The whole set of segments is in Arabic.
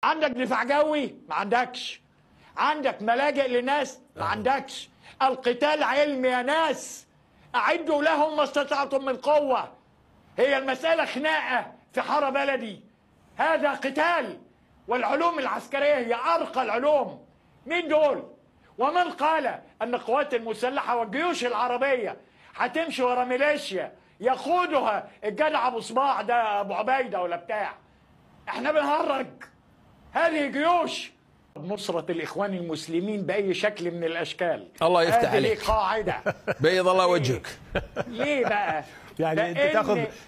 عندك دفاع جوي؟ ما عندكش. عندك ملاجئ لناس؟ ما عندكش. القتال علم يا ناس، أعدوا لهم ما استطعتم من قوة. هي المسألة خناقة في حارة بلدي؟ هذا قتال. والعلوم العسكرية هي أرقى العلوم. مين دول؟ ومن قال أن القوات المسلحة والجيوش العربية هتمشي ورا ميليشيا يقودها الجدع أبو صباح ده أبو عبيدة ولا بتاع؟ احنا بنهرج. هذه جيوش نصرة الإخوان المسلمين بأي شكل من الأشكال. الله يفتح عليك. هذه قاعدة. بيض الله وجهك. ليه بقى؟ يعني انت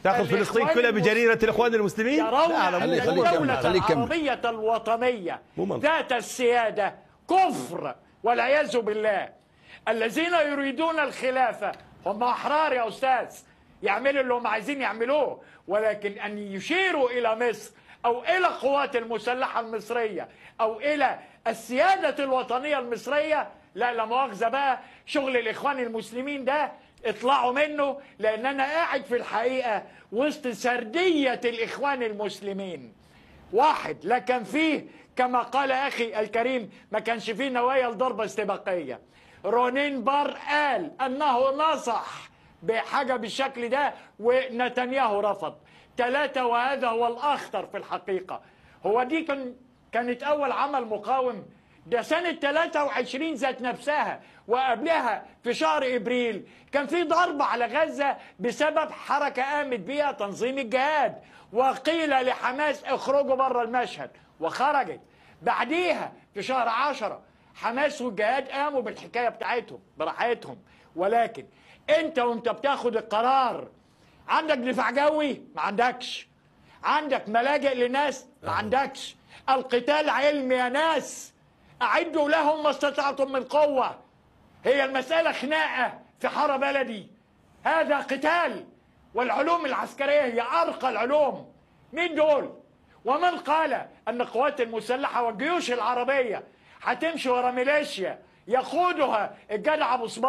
تاخذ فلسطين كلها بجريرة الإخوان المسلمين؟ يرون أن الدولة خليك العربية الوطنية ذات السيادة كفر والعياذ بالله. الذين يريدون الخلافة هم أحرار يا أستاذ، يعملوا اللي هم عايزين يعملوه، ولكن أن يشيروا إلى مصر أو إلى القوات المسلحة المصرية أو إلى السيادة الوطنية المصرية، لا مؤاخذة بقى، شغل الإخوان المسلمين ده اطلعوا منه، لأن أنا قاعد في الحقيقة وسط سردية الإخوان المسلمين. واحد لا كان فيه كما قال أخي الكريم ما كانش فيه نوايا لضربة استباقية. رونين بار قال أنه نصح بحاجة بالشكل ده ونتنياهو رفض. 3 وهذا هو الأخطر في الحقيقة. هو دي كانت أول عمل مقاوم؟ ده سنة 23 ذات نفسها، وقبلها في شهر إبريل كان في ضربة على غزة بسبب حركة قامت بها تنظيم الجهاد، وقيل لحماس اخرجوا بره المشهد وخرجت. بعديها في شهر 10 حماس والجهاد قاموا بالحكاية بتاعتهم براحتهم. ولكن انت وانت بتاخد القرار عندك دفاع جوي؟ ما عندكش. عندك ملاجئ لناس؟ ما عندكش. القتال علم يا ناس، أعدوا لهم ما استطعتم من قوة. هي المسألة خناقة في حارة بلدي؟ هذا قتال. والعلوم العسكرية هي أرقى العلوم. مين دول؟ ومن قال أن القوات المسلحة والجيوش العربية هتمشي ورا ميليشيا يقودها الجدع أبو صباح